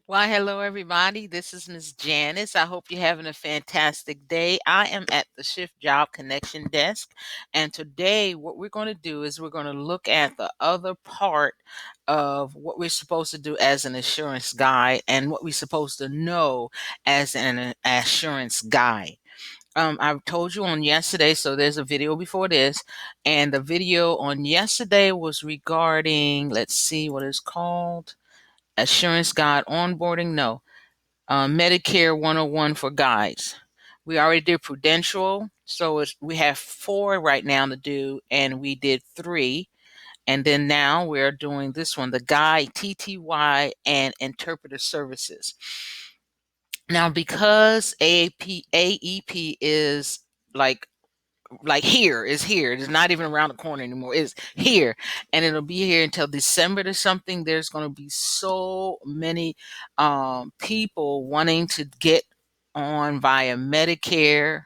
Well, hello everybody. This is Miss Janice. I hope you're having a fantastic day. I am at the Shift Job Connection desk, and today what we're going to do is we're going to look at the other part of what we're supposed to do as an assurance guy and what we're supposed to know as an assurance guy. I told you on yesterday, so there's a video before this, and the video on yesterday was regarding, let's see what it's called. Assurance Guide onboarding? No. Medicare 101 for guides. We already did Prudential, so we have 4 right now to do, and we did 3. And then now we're doing this one, the Guide, TTY, and Interpreter Services. Now, because AEP is like here is here. It's not even around the corner anymore. It's here, and it'll be here until December to something. There's going to be so many people wanting to get on via Medicare,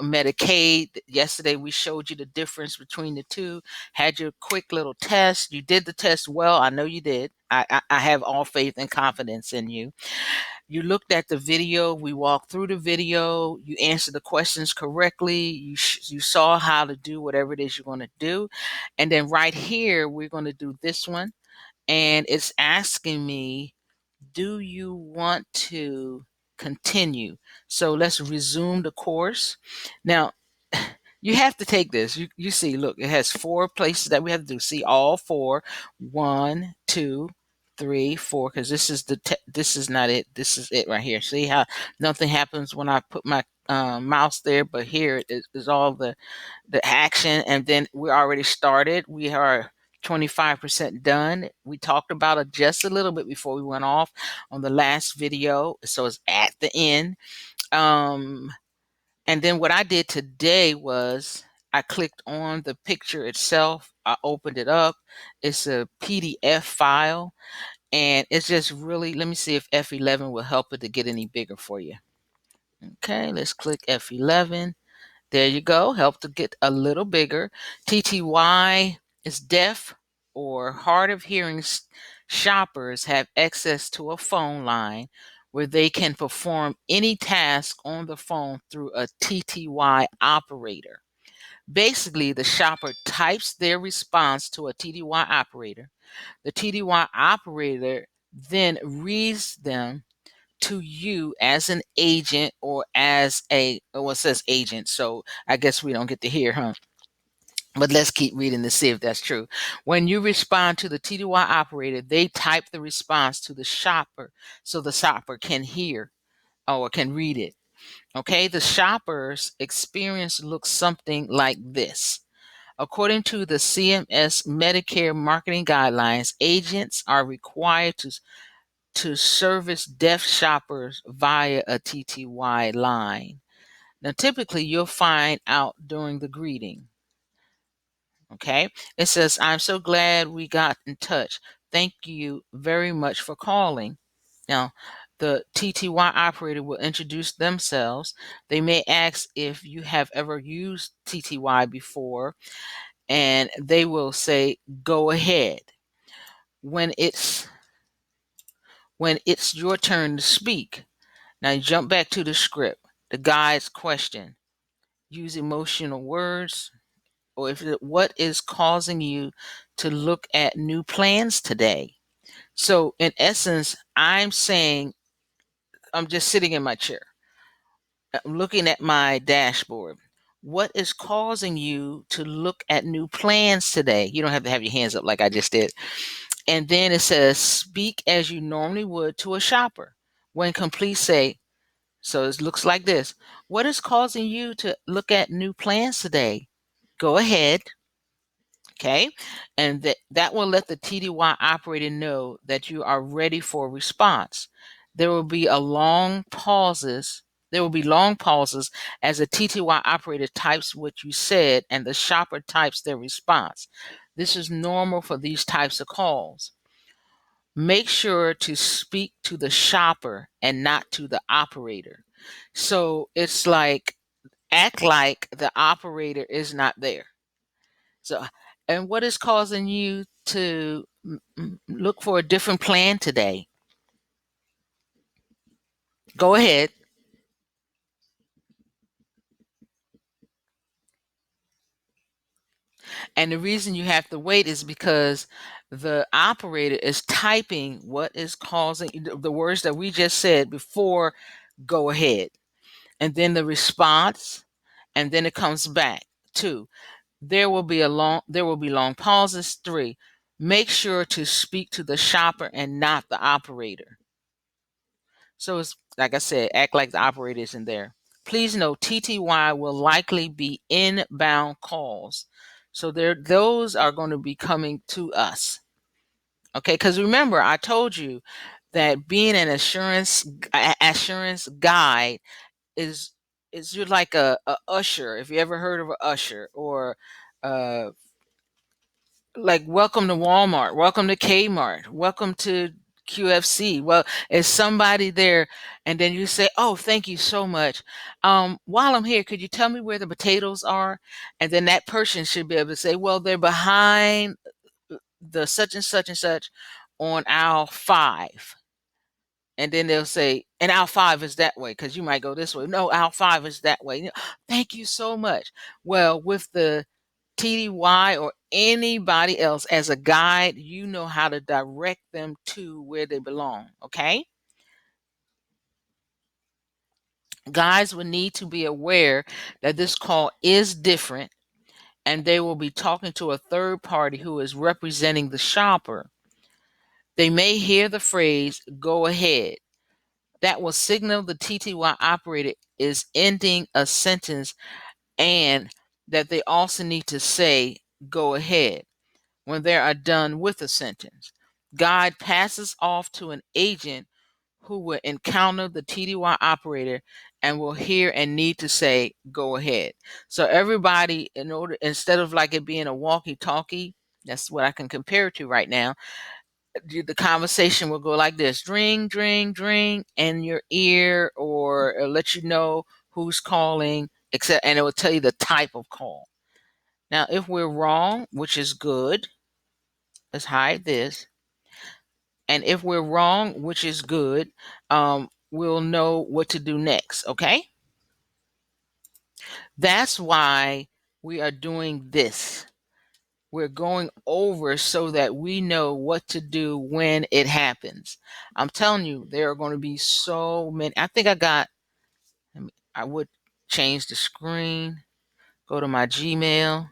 Medicaid. Yesterday we showed you the difference between the two. Had your quick little test. You did the test well. I know you did. I have all faith and confidence in you. You looked at the video. We walked through the video. You answered the questions correctly. You saw how to do whatever it is you're going to do. And then right here, we're going to do this one. And it's asking me, do you want to continue? So let's resume the course. Now, you have to take this. You see, look, it has 4 places that we have to do. See all 4. 1, 2, 3, 4. Because this is this is not it. This is it right here. See how nothing happens when I put my mouse there, but here is all the action, and then we're already started. We are 25% done. We talked about it just a little bit before we went off on the last video, so it's at the end. Um, and then what I did today was I clicked on the picture itself. I opened it up. It's a PDF file, and it's just really, let me see if F11 will help it to get any bigger for you. Okay, let's click F11. There you go. Help to get a little bigger. TTY is deaf or hard of hearing shoppers have access to a phone line where they can perform any task on the phone through a TTY operator. Basically, the shopper types their response to a TTY operator. The TTY operator then reads them to you as an agent or as well, it says agent, so I guess we don't get to hear, huh? But let's keep reading to see if that's true. When you respond to the TTY operator, they type the response to the shopper so the shopper can hear or can read it. Okay, the shopper's experience looks something like this. According to the CMS Medicare marketing guidelines, agents are required to service deaf shoppers via a TTY line. Now, typically, you'll find out during the greeting. Okay, it says, I'm so glad we got in touch. Thank you very much for calling. Now, the TTY operator will introduce themselves. They may ask if you have ever used TTY before, and they will say, go ahead. When it's your turn to speak, now you jump back to the script. The guide's question. Use emotional words, or what is causing you to look at new plans today? So in essence, I'm saying I'm just sitting in my chair. I'm looking at my dashboard. What is causing you to look at new plans today? You don't have to have your hands up like I just did. And then it says, speak as you normally would to a shopper. When complete, say, so it looks like this. What is causing you to look at new plans today? Go ahead. Okay. And that will let the TTY operator know that you are ready for a response. There will be long pauses. There will be long pauses as the TTY operator types what you said and the shopper types their response. This is normal for these types of calls. Make sure to speak to the shopper and not to the operator. So it's like, act like the operator is not there. So, and what is causing you to look for a different plan today? Go ahead. And the reason you have to wait is because the operator is typing what is causing the words that we just said before go ahead. And then the response, and then it comes back. 2, there will be long pauses. 3, make sure to speak to the shopper and not the operator. So it's like I said, act like the operator isn't there. Please note TTY will likely be inbound calls. So those are going to be coming to us. Okay, because remember, I told you that being an assurance guide is you're like a usher. If you ever heard of a usher, or uh like welcome to Walmart, welcome to Kmart, welcome to QFC. Well, is somebody there, and then you say, "Oh, thank you so much. While I'm here, could you tell me where the potatoes are?" And then that person should be able to say, "Well, they're behind the such and such on aisle 5." And then they'll say, "And aisle 5 is that way," because you might go this way. No, aisle 5 is that way. Thank you so much. Well, with the TDY or anybody else as a guide, you know how to direct them to where they belong. Okay. Guys will need to be aware that this call is different, and they will be talking to a third party who is representing the shopper. They may hear the phrase "go ahead." That will signal the TTY operator is ending a sentence, and that they also need to say "go ahead" when they are done with a sentence. Guide passes off to an agent who will encounter the TDY operator and will hear and need to say "go ahead." So everybody, in order, instead of like it being a walkie-talkie, that's what I can compare it to right now. The conversation will go like this: dring, dring, dring, in your ear, or it'll let you know who's calling, except, and it will tell you the type of call. Now, if we're wrong, which is good, let's hide this. And if we're wrong, which is good, we'll know what to do next. Okay. That's why we are doing this. We're going over so that we know what to do when it happens. I'm telling you, there are going to be so many. I think I would change the screen, go to my Gmail,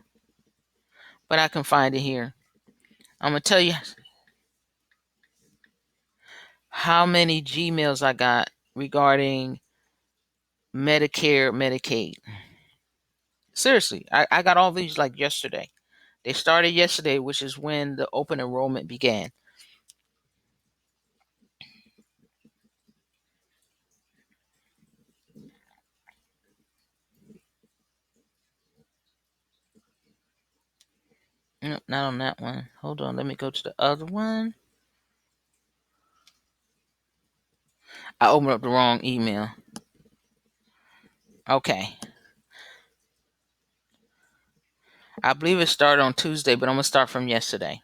but I can find it here. I'm going to tell you how many Gmails I got regarding Medicare, Medicaid. Seriously, I got all these like yesterday. They started yesterday, which is when the open enrollment began. Nope, not on that one. Hold on, let me go to the other one. I opened up the wrong email. Okay. I believe it started on Tuesday, but I'm going to start from yesterday.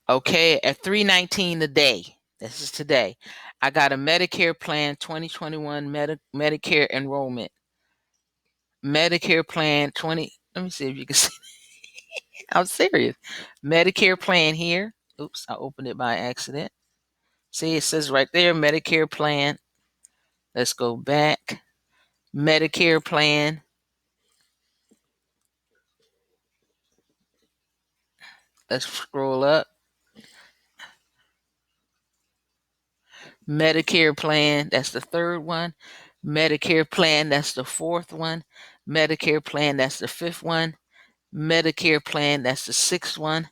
Okay, at 3:19 today. This is today. I got a Medicare plan 2021 Medicare enrollment. Medicare plan 20. Let me see if you can see. I'm serious. Medicare plan here. Oops, I opened it by accident. See, it says right there Medicare plan. Let's go back. Medicare plan. Let's scroll up. Medicare plan, that's the third one. Medicare plan, that's the fourth one. Medicare plan, that's the fifth one. Medicare plan, that's the sixth one.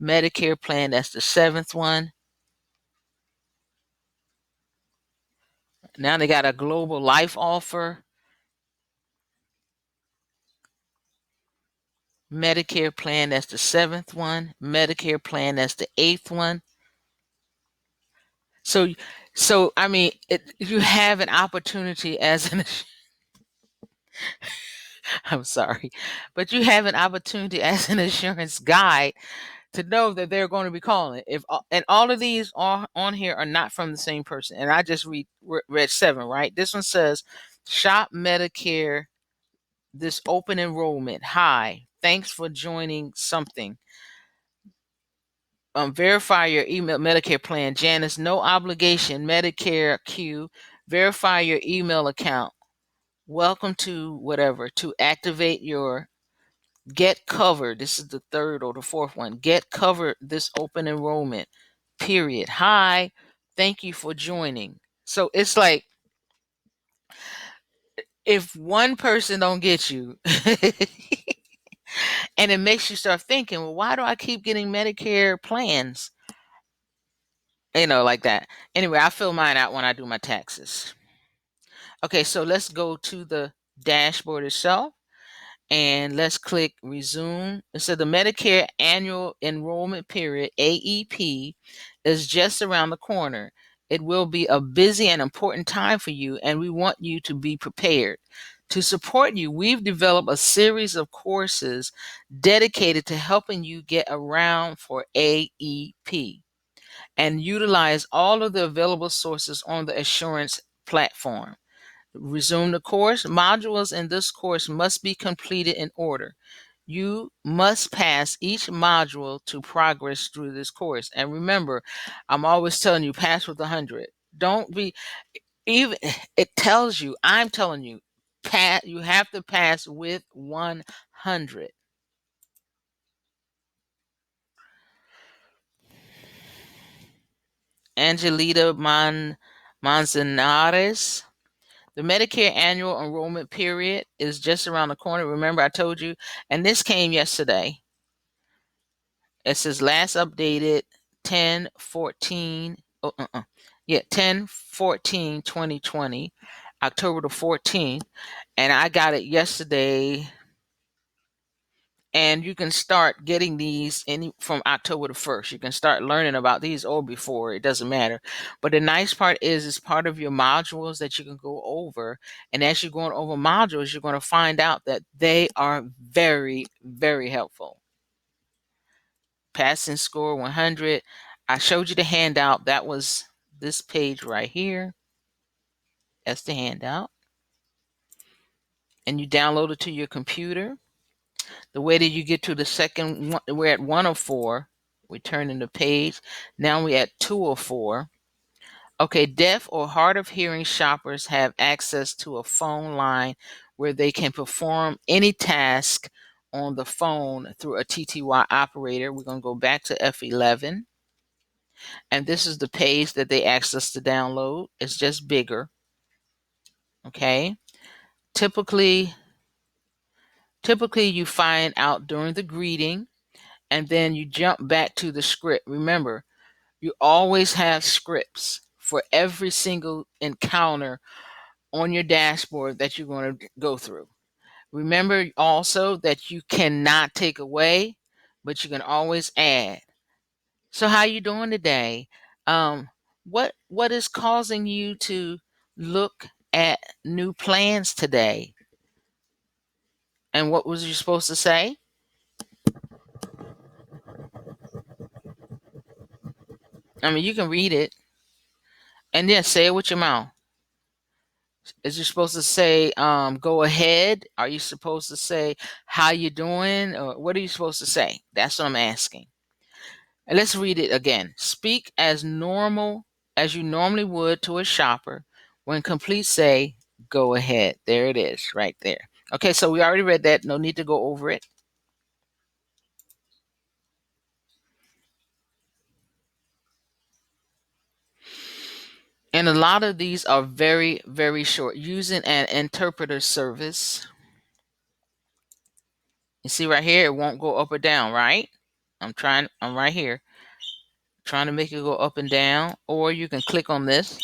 Medicare plan, that's the seventh one. Now they got a global life offer. Medicare plan, that's the seventh one. Medicare plan, that's the eighth one. So, I mean, you have an opportunity as an I'm sorry, but you have an opportunity as an insurance guide to know that they're going to be calling. If and all of these on here are not from the same person. And I just read 7, right? This one says, "Shop Medicare this open enrollment. Hi, thanks for joining something. Verify your email Medicare plan. Janice, no obligation. Medicare Q. Verify your email account. Welcome to whatever to activate your get covered." This is the third or the fourth one. "Get covered this open enrollment. Period. Hi, thank you for joining." So it's like if one person don't get you, and it makes you start thinking, well, why do I keep getting Medicare plans? Like that. Anyway, I fill mine out when I do my taxes. Okay, so let's go to the dashboard itself and let's click resume. So the Medicare annual enrollment period, AEP, is just around the corner. It will be a busy and important time for you, and we want you to be prepared. To support you, we've developed a series of courses dedicated to helping you get around for AEP and utilize all of the available sources on the Assurance platform. Resume the course. Modules in this course must be completed in order. You must pass each module to progress through this course. And remember, I'm always telling you, pass with 100. Don't be, even, it tells you, I'm telling you, you have to pass with 100. Angelita Manzanares. The Medicare annual enrollment period is just around the corner. Remember, I told you, and this came yesterday. It says last updated 10/14. Yeah, 10/14/2020, October the 14th. And I got it yesterday. And you can start getting these from October the 1st. You can start learning about these or before, it doesn't matter. But the nice part is it's part of your modules that you can go over. And as you're going over modules, you're going to find out that they are very, very helpful. Passing score 100. I showed you the handout. That was this page right here. That's the handout. And you download it to your computer. The way that you get to the second one, we're at 104. We're turning the page. Now we're at 204. Okay, deaf or hard of hearing shoppers have access to a phone line where they can perform any task on the phone through a TTY operator. We're going to go back to F11. And this is the page that they asked us to download. It's just bigger. Okay. Typically you find out during the greeting, and then you jump back to the script. Remember, you always have scripts for every single encounter on your dashboard that you're going to go through. Remember also that you cannot take away, but you can always add. So how you doing today? What is causing you to look at new plans today? And what was you supposed to say? I mean, you can read it and then say it with your mouth. Is you supposed to say, go ahead? Are you supposed to say how you doing? Or what are you supposed to say? That's what I'm asking. And let's read it again. Speak as normal as you normally would to a shopper. When complete, say, go ahead. There it is, right there. Okay, so we already read that. No need to go over it. And a lot of these are very, very short. Using an interpreter service. You see right here, it won't go up or down, right? I'm right here, trying to make it go up and down. Or you can click on this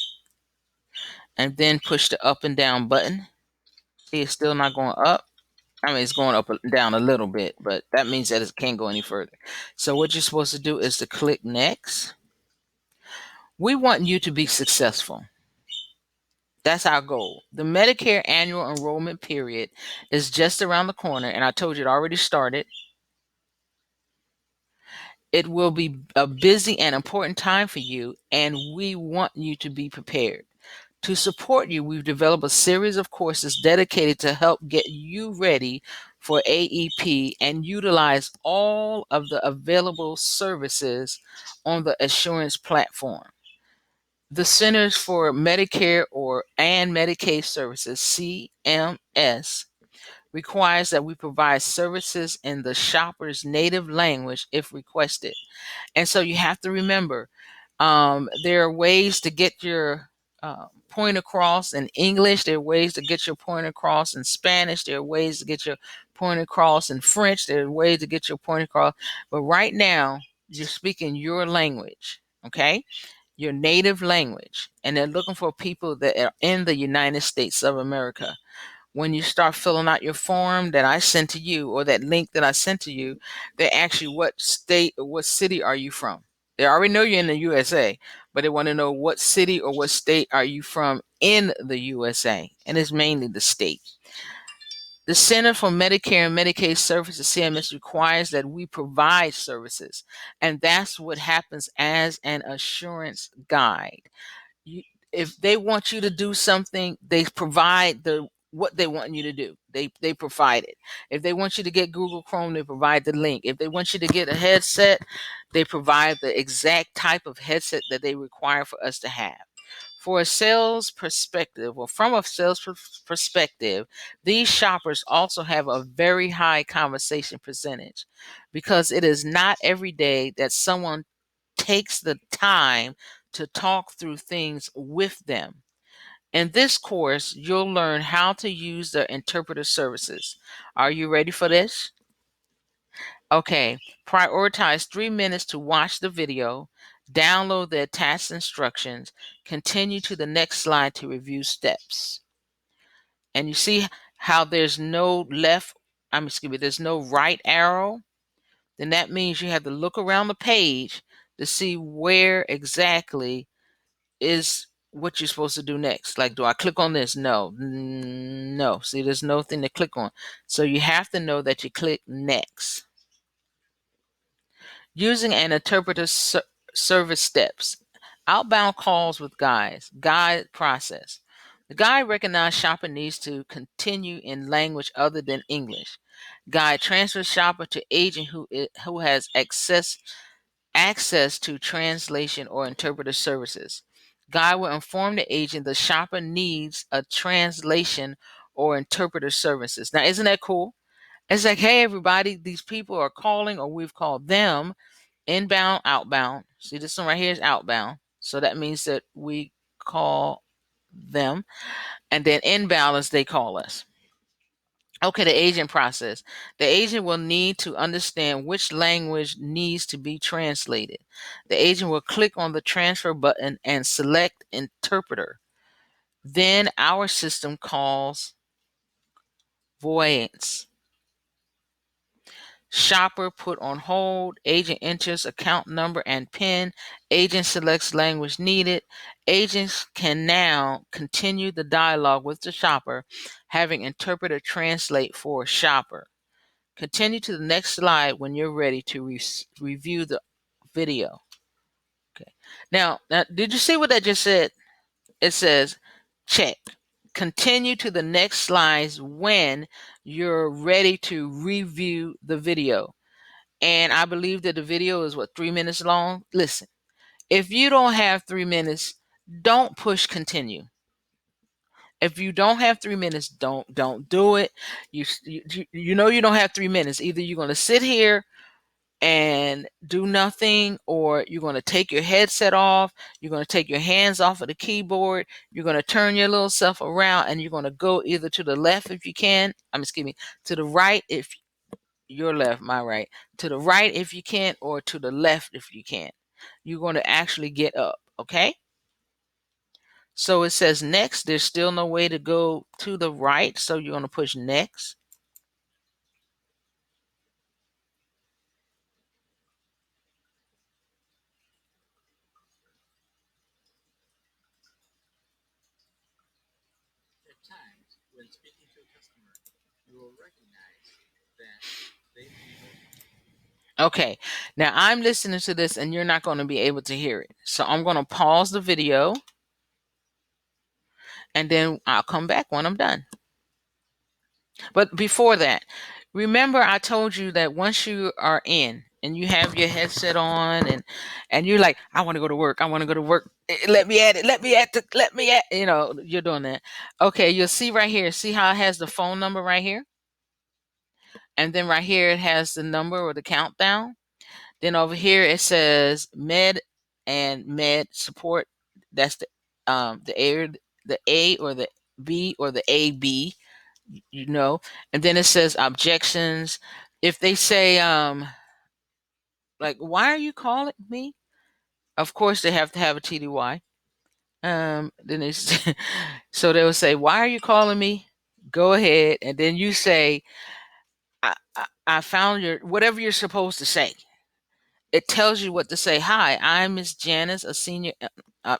and then push the up and down button. See, it's still not going up. I mean, it's going up and down a little bit, but that means that it can't go any further. So what you're supposed to do is to click next. We want you to be successful. That's our goal. The Medicare annual enrollment period is just around the corner, and I told you it already started. It will be a busy and important time for you, and we want you to be prepared. To support you, we've developed a series of courses dedicated to help get you ready for AEP and utilize all of the available services on the Assurance platform. The Centers for Medicare and Medicaid Services, CMS, requires that we provide services in the shopper's native language if requested. And so you have to remember, there are ways to get your point across in English. There are ways to get your point across in Spanish. There are ways to get your point across in French. There are ways to get your point across. But right now, you're speaking your language, okay? Your native language. And they're looking for people that are in the United States of America. When you start filling out your form that I sent to you, or that link that I sent to you, they ask you what state or what city are you from. They already know you're in the USA, but they want to know what city or what state are you from in the USA, and it's mainly the state. The Center for Medicare and Medicaid Services, CMS, requires that we provide services, and that's what happens as an assurance guide. You, if they want you to do something, they provide the what they want you to do. They provide it. If they want you to get Google Chrome, they provide the link. If they want you to get a headset, they provide the exact type of headset that they require for us to have. For a sales perspective, or from a sales perspective, these shoppers also have a very high conversation percentage, because it is not every day that someone takes the time to talk through things with them. In this course, you'll learn how to use the interpreter services. Are you ready for this? Okay, prioritize 3 minutes to watch the video, download the attached instructions, continue to the next slide to review steps. And you see how there's no there's no right arrow? Then that means you have to look around the page to see where exactly is what you're supposed to do next. Like, do I click on this? No. No. See, there's no thing to click on. So you have to know that you click next. Using an interpreter service steps. Outbound calls with guides. Guide process. The guide recognizes shopper needs to continue in language other than English. Guide transfers shopper to agent who has access to translation or interpreter services. Guide will inform the agent the shopper needs a translation or interpreter services. Now, isn't that cool? It's like, hey, everybody, these people are calling, or we've called them, inbound, outbound. See, this one right here is outbound. So that means that we call them. And then inbound is they call us. Okay, the agent process. The agent will need to understand which language needs to be translated. The agent will click on the transfer button and select interpreter. Then our system calls voyance. Shopper put on hold. Agent enters account number and PIN. Agent selects language needed. Agents can now continue the dialogue with the shopper, having interpreter translate for shopper. Continue to the next slide when you're ready to review the video. Okay. Now, did you see what I just said? It says check. Continue to the next slides when you're ready to review the video. And I believe that the video is 3 minutes long. Listen, if you don't have 3 minutes, don't push continue. If you don't have 3 minutes, don't do it. You know you don't have 3 minutes. Either you're going to sit here and do nothing, or you're going to take your headset off, you're going to take your hands off of the keyboard, you're going to turn your little self around, and you're going to go either to the left if you can, to the right if your left, my right, to the right if you can, or to the left if you can. You're going to actually get up, okay? So it says next. There's still no way to go to the right, so you're going to push next. At times, when speaking to a customer, you will recognize that they Okay. Now I'm listening to this and you're not going to be able to hear it. So I'm going to pause the video and then I'll come back when I'm done. But before that, remember I told you that once you are in and you have your headset on and you're like, I want to go to work. I want to go to work. Let me at it. Let me at, you're doing that. Okay, you'll see right here. See how it has the phone number right here? And then right here it has the number or the countdown. Then over here it says med and med support. That's the A or the B or the AB, And then it says objections. If they say like, why are you calling me? Of course they have to have a TDY. Then it's so they will say, why are you calling me? Go ahead, and then you say, I found your whatever you're supposed to say. It tells you what to say. Hi, I'm Miss Janice, a senior.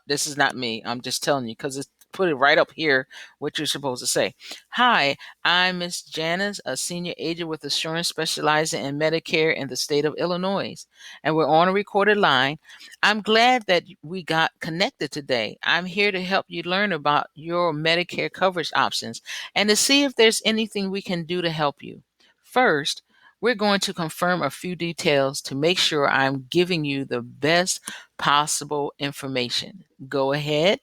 This is not me. I'm just telling you because it's put it right up here what you're supposed to say. Hi, I'm Miss Janice, a senior agent with Assurance specializing in Medicare in the state of Illinois, and we're on a recorded line. I'm glad that we got connected today. I'm here to help you learn about your Medicare coverage options and to see if there's anything we can do to help you. First, we're going to confirm a few details to make sure I'm giving you the best possible information. Go ahead.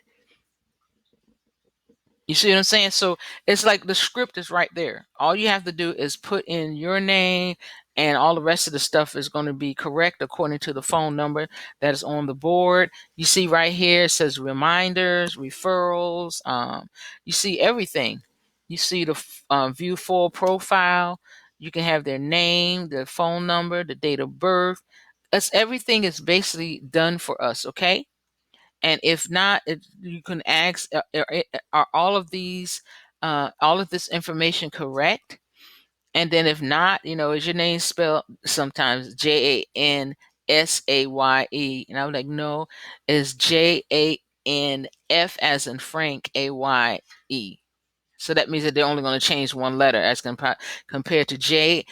You see what I'm saying? So it's like the script is right there. All you have to do is put in your name, and all the rest of the stuff is going to be correct according to the phone number that is on the board. You see right here, it says reminders, referrals. You see everything. You see the view full profile. You can have their name, their phone number, the date of birth. Everything is basically done for us. Okay. And if not, you can ask, are all of this information correct? And then if not, is your name spelled sometimes Jansaye? And I'm like, no, it's Janf as in Frank, Aye. So that means that they're only going to change one letter as compared to J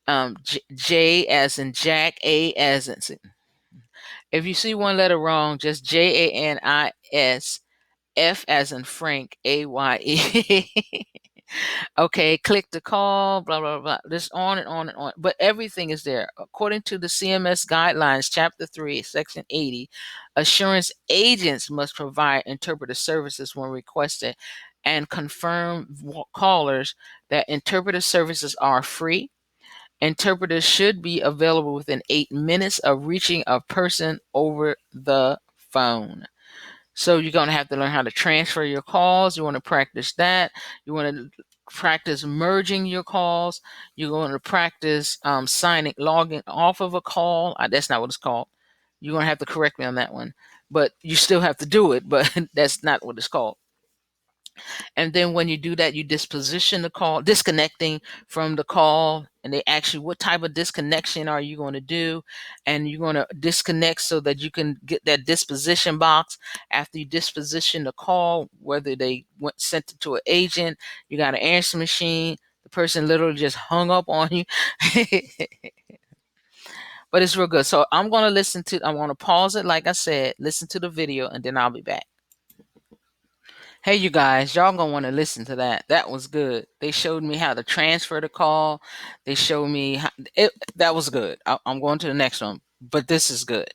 as in Jack, A as in. If you see one letter wrong, just Janis, F as in Frank, Aye. Okay, click to call, blah, blah, blah. Just on and on and on. But everything is there. According to the CMS guidelines, Chapter 3, Section 80, assurance agents must provide interpreter services when requested and confirm callers that interpreter services are free. Interpreters should be available within 8 minutes of reaching a person over the phone. So you're going to have to learn how to transfer your calls. You want to practice that. You want to practice merging your calls. You're going to practice logging off of a call. That's not what it's called. You're going to have to correct me on that one. But you still have to do it, but that's not what it's called. And then when you do that, you disposition the call, disconnecting from the call. And they ask you, what type of disconnection are you going to do? And you're going to disconnect so that you can get that disposition box. After you disposition the call, whether they sent it to an agent, you got an answer machine, the person literally just hung up on you. But it's real good. So I want to pause it, like I said, listen to the video, and then I'll be back. Hey, you guys, y'all gonna want to listen to that. That was good. They showed me how to transfer the call. They showed me that was good. I'm going to the next one, but this is good.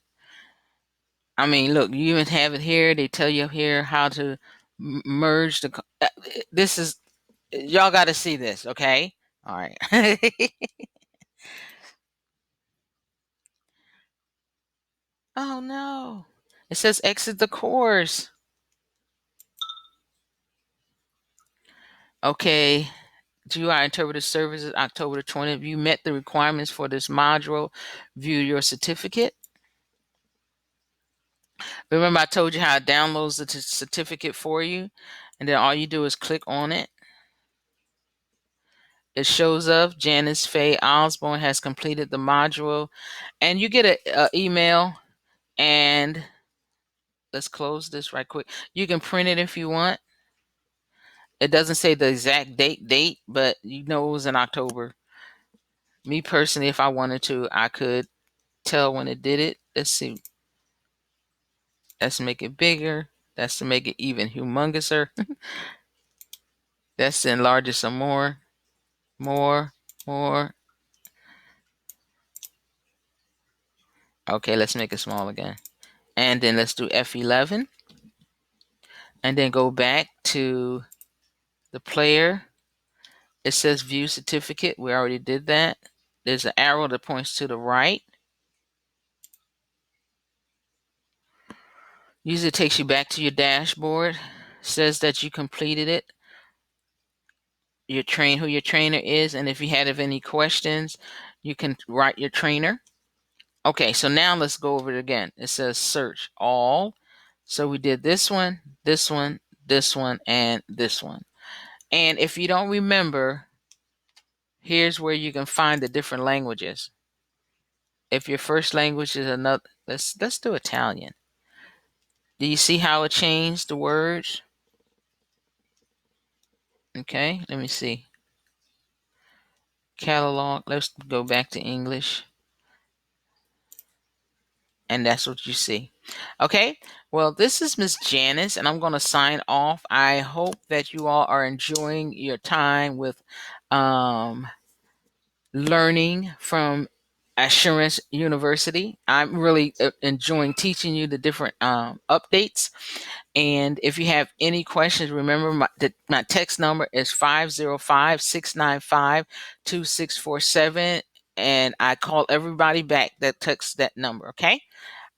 I mean, look, you even have it here. They tell you here how to merge the. This is y'all got to see this, okay? All right. Oh no, it says exit the course. Okay. GUI Interpreter Services, October the 20th. You met the requirements for this module. View your certificate. Remember, I told you how it downloads the certificate for you, and then all you do is click on it. It shows up. Janice Faye Osborne has completed the module, and you get an email. And let's close this right quick. You can print it if you want. It doesn't say the exact date, but you know it was in October. Me personally, if I wanted to, I could tell when it did it. Let's see. Let's make it bigger. That's to make it even humongouser. That's to enlarge it some more. More. Okay, let's make it small again. And then let's do F11. And then go back to the player. It says view certificate. We already did that. There's an arrow that points to the right. Usually it takes you back to your dashboard. Says that you completed it. Who your trainer is, and if you have any questions, you can write your trainer. Okay, so now let's go over it again. It says search all. So we did this one, this one, this one, and this one. And if you don't remember, here's where you can find the different languages. If your first language is another, let's do Italian. Do you see how it changed the words? Okay, let me see. Catalog, let's go back to English. And that's what you see. Okay, well, this is Miss Janice, and I'm going to sign off. I hope that you all are enjoying your time with learning from Assurance University. I'm really enjoying teaching you the different updates. And if you have any questions, remember my text number is 505-695-2647. And I call everybody back that texts that number, okay?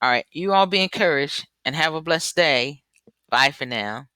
All right. You all be encouraged and have a blessed day. Bye for now.